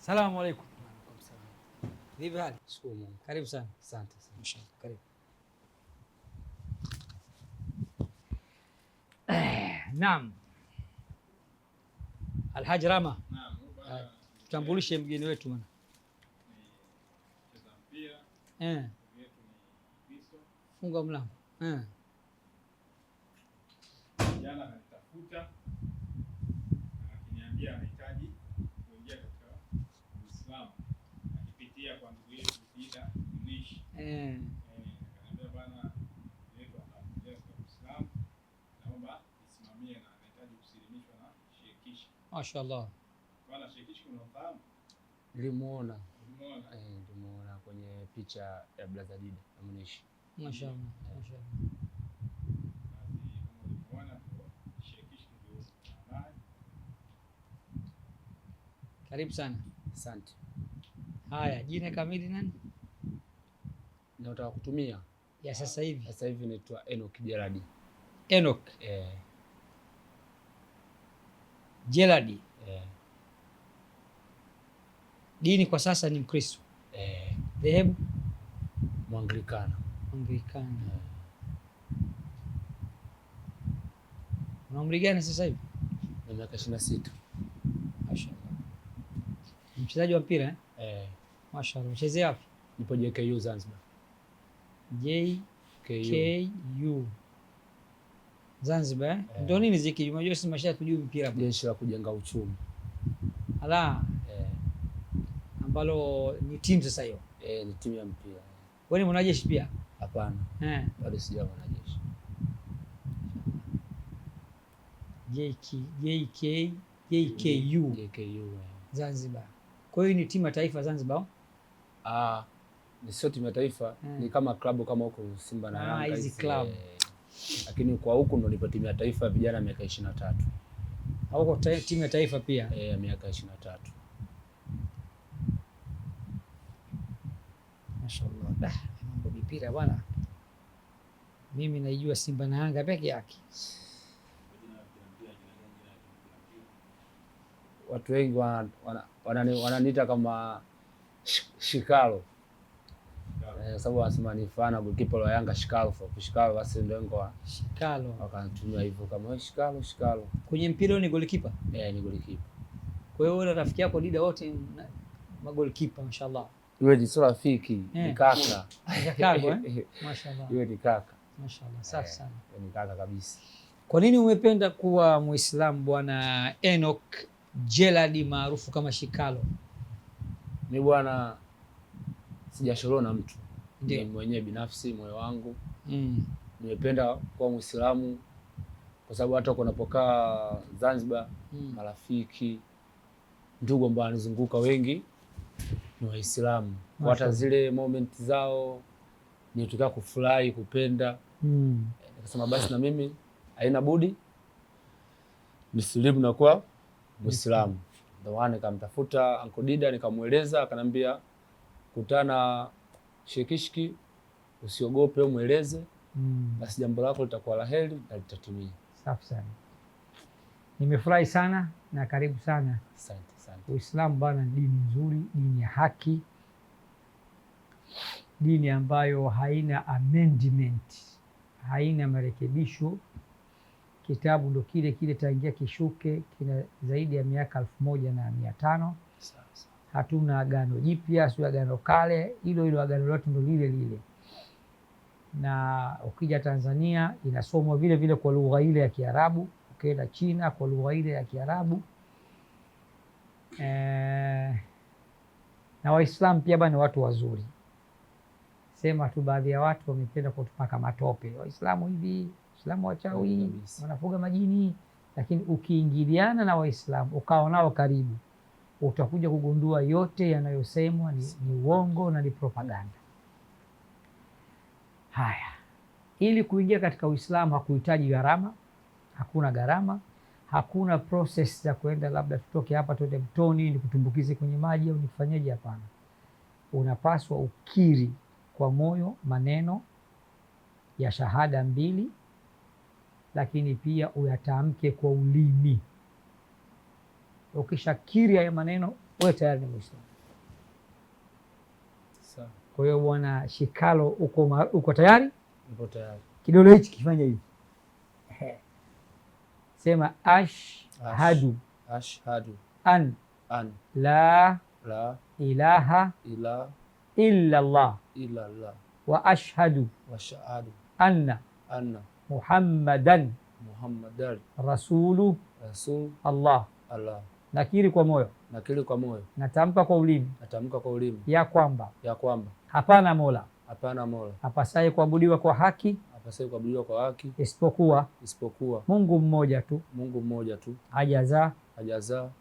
Salamu alaykum. Vipi hali? Shukuru Mungu. Karibu sana. Asante sana. Inshallah. Karibu. Naam. Alhaji Rama. Naam. Tutambulishe mgeni wetu bwana. Funga mlango. Jana ananitafuta akiniambia anahitaji kuingia katika Uislamu akipitia kwa ndugu yetu Ida Munishi. Akaniambia bwana yetu anaingia katika Uislamu, naomba nisimamie na anahitaji kusilimishwa na Sheikh Kishki. Mashaallah. Bwana Sheikh Kishki unamfahamu? Nilimuona kwenye picha ya Brother Ida Munishi. Mashaallah. Mashaallah. Karibu sana. Asante. Haya, jina kamili nani? Nataka kutumia ya sasa hivi. Sasa hivi naitwa Enoch Jeladi. Enoch. Jeladi. Dini kwa sasa ni Mkristo. Dhehebu Mwanglikana. Mwanglikana. Una umri gani sasa hivi? Na miaka 26. Mashaallah. Mchezaji wa mpira Mashaallah. Unachezea wapi? Nipo JKU Zanzibar. JKU Zanzibar. Ndio nini JKU? Unajua sisi mashaa tujui mpira. Jeshi la kujenga uchumi. Ala. Ambalo ni timu sasa hiyo. Ni timu ya mpira. Wewe ni mwanajeshi pia? Hapana. Bado sijawa mwanajeshi. JKU Zanzibar. Kwa hiyo ni timu ya taifa Zanzibar? Ni sio timu ya taifa, ni kama klabu kama huko Simba na Yanga hizi club. Lakini kwa huko ndo nipo timu ya taifa vijana miaka 23. Huko timu ya taifa pia? Miaka 23. Mashaallah. Mambo mpira bwana. Mimi naijua Simba na Yanga peke yake. Watu wengi wananiita kama Shikalo. Sababu wanasema ni fana goalkeeper wa Yanga Shikalo. Shikalo basi ndio ngo Shikalo. Wakanitumia hivyo kama Shikalo. Kwenye mpira ni goalkeeper? Ni goalkeeper. Kwa hiyo wale rafiki yako Dida wote ma goalkeeper mashaallah. Yule ni sio rafiki, ni kaka. Kaka mashaallah. Yule ni kaka. Mashaallah, safi sana. Ni kaka kabisa. Kwa nini umependa kuwa Muislamu bwana Enoch Jeladi maarufu kama Shikalo? Mimi bwana sijashorona na mtu. Ndiyo. Ni mwenyewe binafsi moyo wangu. Nimependa kuwa Muislamu kwa sababu hata unapokaa Zanzibar, marafiki, ndugu ambao wanizunguka wengi ni Waislamu. Hata zile moment zao nilitaka kufurahi, kupenda. Nikasema basi na mimi haina budi nisilimu na kuwa Muislamu. Ndio maana nikamtafuta Uncle Dida nikamueleza, akanambia kutana Sheikh Kishki, usiogope, umueleze. Basi jambo lako litakuwa la heri na litatimia. Safi sana. Nimefurahi sana na karibu sana. Asante. Uislamu bwana ni dini nzuri, dini ya haki, dini ambayo haina amendment, haina marekebisho. Kitabu ndo kile taingia kishuke, kina zaidi ya miaka 1500. Hatuna agano jipya, sio agano kale, hilo agano lote ndo lile. Na ukija Tanzania inasomwa vile kwa lugha ile ya Kiarabu, ukienda China kwa lugha ile ya Kiarabu. Na Waislamu pia bwana watu wazuri. Sema tu baadhi ya watu wamependa kutupaka matope. Waislamu hivi, Waislamu wachawi, wanafuga majini. Lakini ukiingiliana na Waislamu, ukawa nao karibu, utakuja kugundua yote yanayosemwa ni uongo na ni propaganda. Haya. Ili kuingia katika Uislamu hakuhitaji gharama, hakuna gharama. Hakuna process za kwenda labda tutoke hapa tuende mtoni nikutumbukize kwenye maji au nifanyeje, hapana. Unapaswa ukiri kwa moyo maneno ya shahada 2, lakini pia uyatamke kwa ulimi. Ukishakiri haya maneno wewe tayari ni Muislamu. Sawa. Kwa hiyo bwana Shikalo, uko tayari? Nipo tayari. Kidole hichi kifanya hivi, sema ashhadu an la ilaha illa Allah wa ashhadu anna Muhammadan rasulu Allah. Nakiri kwa moyo, natamka kwa ulimi, ya kwamba hapana mola apasaye kuabudiwa kwa haki isipokuwa Mungu mmoja tu, hajazaa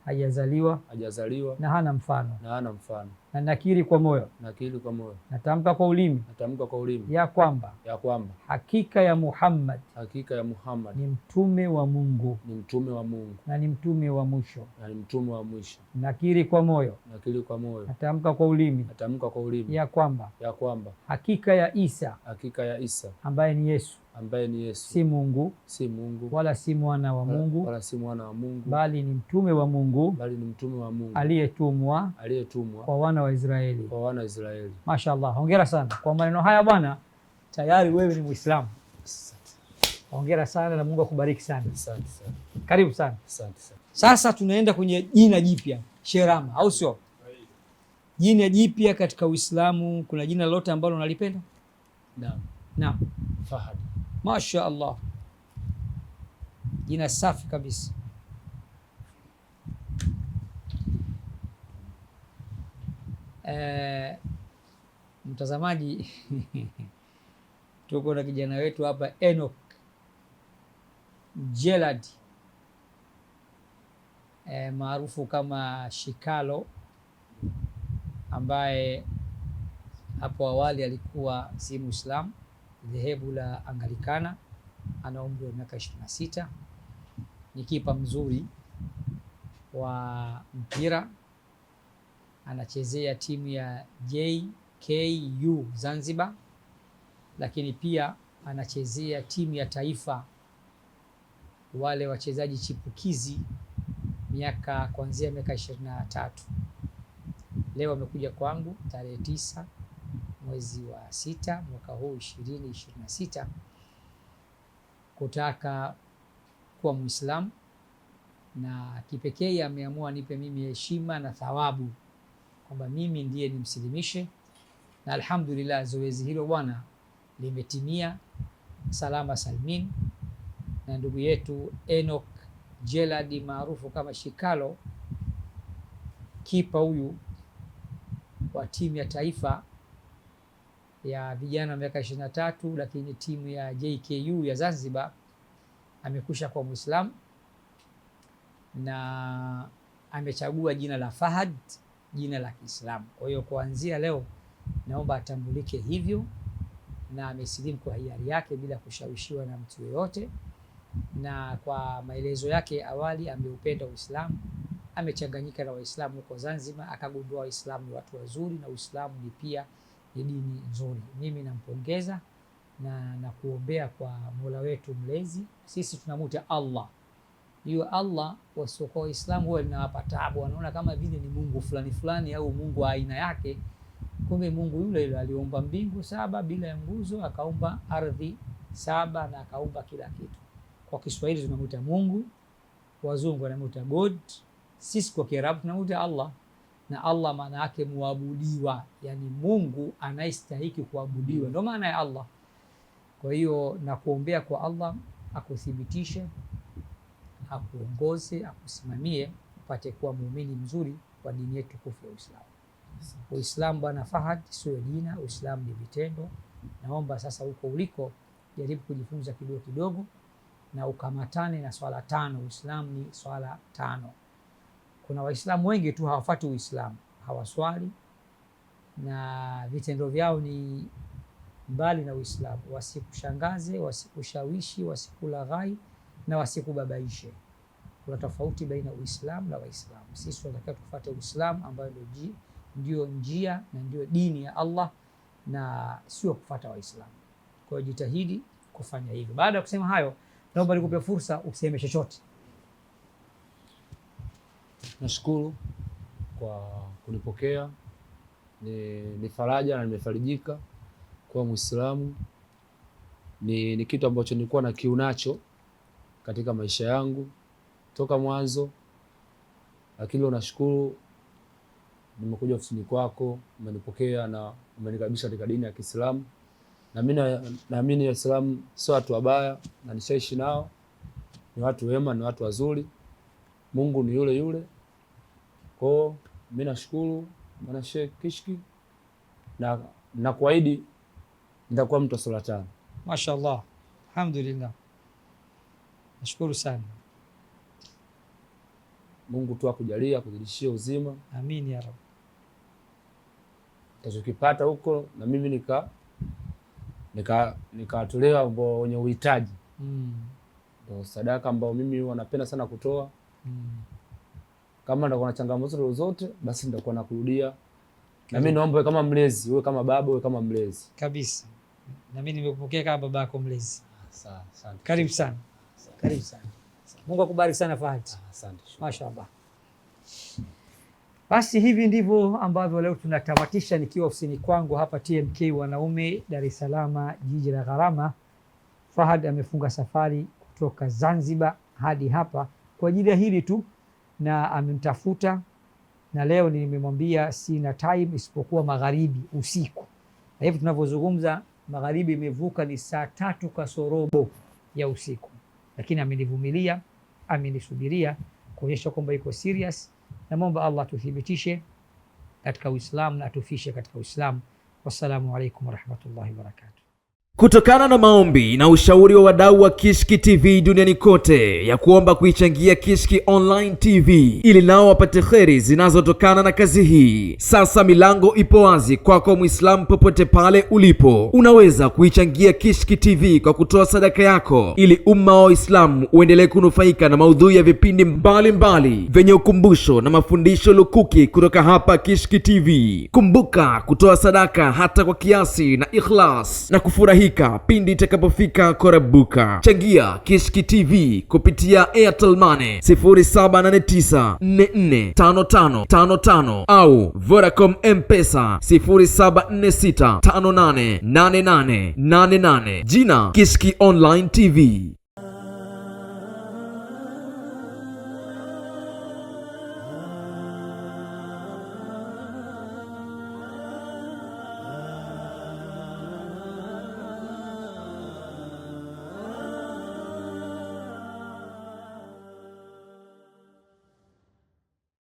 hajazaliwa na hana mfano. Na nakiri kwa moyo, natamka kwa ulimi, ya kwamba hakika ya Muhammad ni mtume wa Mungu na ni mtume wa mwisho. Nakiri kwa moyo, natamka kwa ulimi, ya kwamba hakika ya Isa ambaye ni Yesu si Mungu wala si mwana wa Mungu, bali ni mtume wa Mungu aliyetumwa kwa wana wa Israeli. Mashaallah, hongera sana kwa maneno haya bwana, tayari wewe ni Muislamu. Hongera sana na Mungu akubariki sana. Karibu sana. Sasa tunaenda kwenye jina jipya, Sherama, au sio? Jina jipya katika Uislamu, kuna jina lolote ambalo unalipenda? Naam. Fahad. Mashaallah, jina safi kabisa. Mtazamaji, tuko na kijana wetu hapa Enoch Jelad maarufu kama Shikalo, ambaye hapo awali alikuwa si Muislamu, dhehebu la Anglikana. Ana umri wa miaka 26, ni kipa mzuri wa mpira, anachezea timu ya JKU Zanzibar, lakini pia anachezea timu ya taifa, wale wachezaji chipukizi kuanzia miaka 23. Leo amekuja kwangu tarehe 9 mwezi wa 6 mwaka huu 2026 kutaka kuwa Muislamu, na kipekee ameamua nipe mimi heshima na thawabu kwamba mimi ndiye nimsilimishe, na alhamdulillah zoezi hilo bwana limetimia salama salmin. Na ndugu yetu Enoch Jelad maarufu kama Shikalo, kipa huyu wa timu ya taifa ya vijana wa miaka 23, lakini timu ya JKU ya Zanzibar, amekusha kwa Muislamu na amechagua jina la Fahad, jina la Kiislamu. Kwa hiyo kuanzia leo naomba atambulike hivyo, na amesilimu kwa hiari yake bila kushawishiwa na mtu yoyote. Na kwa maelezo yake awali, ameupenda Uislamu, amechanganyika na Waislamu huko Zanzibar, akagundua Waislamu ni watu wazuri na Uislamu ni pia ni dini nzuri. Mimi nampongeza na kuombea kwa Mola wetu mlezi. Sisi tunamuita Allah. Hiyo Allah wasiokuwa Waislamu huwa linawapa taabu, wanaona kama vile ni Mungu fulani fulani au Mungu wa aina yake. Kumbe Mungu yule aliumba mbingu 7 bila ya nguzo, akaumba ardhi 7 na akaumba kila kitu. Kwa Kiswahili tunamuita Mungu, wazungu wanamuita God, sisi kwa Kiarabu tunamuita Allah. Na Allah maana yake muabudiwa, yani Mungu anayestahili kuabudiwa, ndio maana ya Allah. Kwa hiyo nakuombea kwa Allah akuthibitishe, akuongoze, akusimamie upate kuwa muumini mzuri wa dini yetu tukufu ya Uislamu. Uislamu bwana Fahad sio jina, Uislamu ni vitendo. Naomba sasa huko uliko jaribu kujifunza kidogo kidogo na ukamatane na swala 5. Uislamu ni swala 5. Kuna Waislamu wengi tu hawafuati Uislamu, hawaswali na vitendo vyao ni mbali na Uislamu. Wasikushangaze, wasikushawishi, wasikulaghai na wasikubabaishe. Kuna tofauti baina Uislamu na Waislamu. Sisi tunatakiwa tufuate Uislamu ambayo ndio njia na ndio dini ya Allah, na sio kufuata Waislamu. Kwa hiyo jitahidi kufanya hivyo. Baada ya kusema hayo, naomba nikupe fursa useme chochote. Nashukuru kwa kunipokea. Ni faraja na nimefarijika kuwa Muislamu. Ni kitu ambacho nilikuwa na kiu nacho katika maisha yangu toka mwanzo, lakini leo nashukuru nimekuja ofisini kwako, umenipokea na umenikaribisha katika dini ya Kiislamu. Na mimi naamini Waislamu sio watu wabaya, na nishaishi nao, ni watu wema, ni watu wazuri. Mungu ni yule yule. Kwa mimi nashukuru Bwana Sheikh Kishki, na kuahidi nitakuwa mtu wa swala 5. Mashaallah. Alhamdulillah. Nashukuru sana. Mungu tu akujalia kuzidishie uzima. Amin ya Rabb. Tachokipata huko na mimi nikawatolea ambao wenye uhitaji. Ndio sadaka ambao mimi wanapenda sana kutoa. Kama ndio kuna changamoto zozote basi nitakuwa nakurudia. Na mimi naomba kama mlezi, wewe kama baba, wewe kama mlezi. Kabisa. Na mimi nimekupokea kama baba yako mlezi. Sawa, asante. Karibu sana. Karibu sana. Mungu akubariki sana Fahad. Asante. Mashaallah. Basi hivi ndivyo ambavyo leo tunatamatisha nikiwa ofisini kwangu hapa TMK Wanaume, Dar es Salaam, jiji la gharama. Fahad amefunga safari kutoka Zanzibar hadi hapa kwa ajili ya hili tu, na amemtafuta, na leo nimemwambia sina time isipokuwa magharibi usiku. Na hivi tunavyozungumza magharibi imevuka, ni saa 3 kasorobo ya usiku, lakini amenivumilia, amenisubiria kuonyesha kwamba iko serious. Na muomba Allah tuthibitishe katika Uislamu na atufishe katika Uislamu. Wassalamu alaikum warahmatullahi wabarakatuh. Kutokana na maombi na ushauri wa wadau wa Kishki TV duniani kote ya kuomba kuichangia Kishki Online TV ili nao wapate kheri zinazotokana na kazi hii, sasa milango ipo wazi kwako Muislamu popote pale ulipo. Unaweza kuichangia Kishki TV kwa kutoa sadaka yako ili umma wa Uislamu uendelee kunufaika na maudhui ya vipindi mbalimbali vyenye ukumbusho na mafundisho lukuki kutoka hapa Kishki TV. Kumbuka kutoa sadaka hata kwa kiasi na ikhlas na kufurahi pindi itakapofika korabuka. Changia Kishki TV kupitia Airtel Money 0789445555 au Vodacom M-Pesa 0746588888. Jina Kishki Online TV.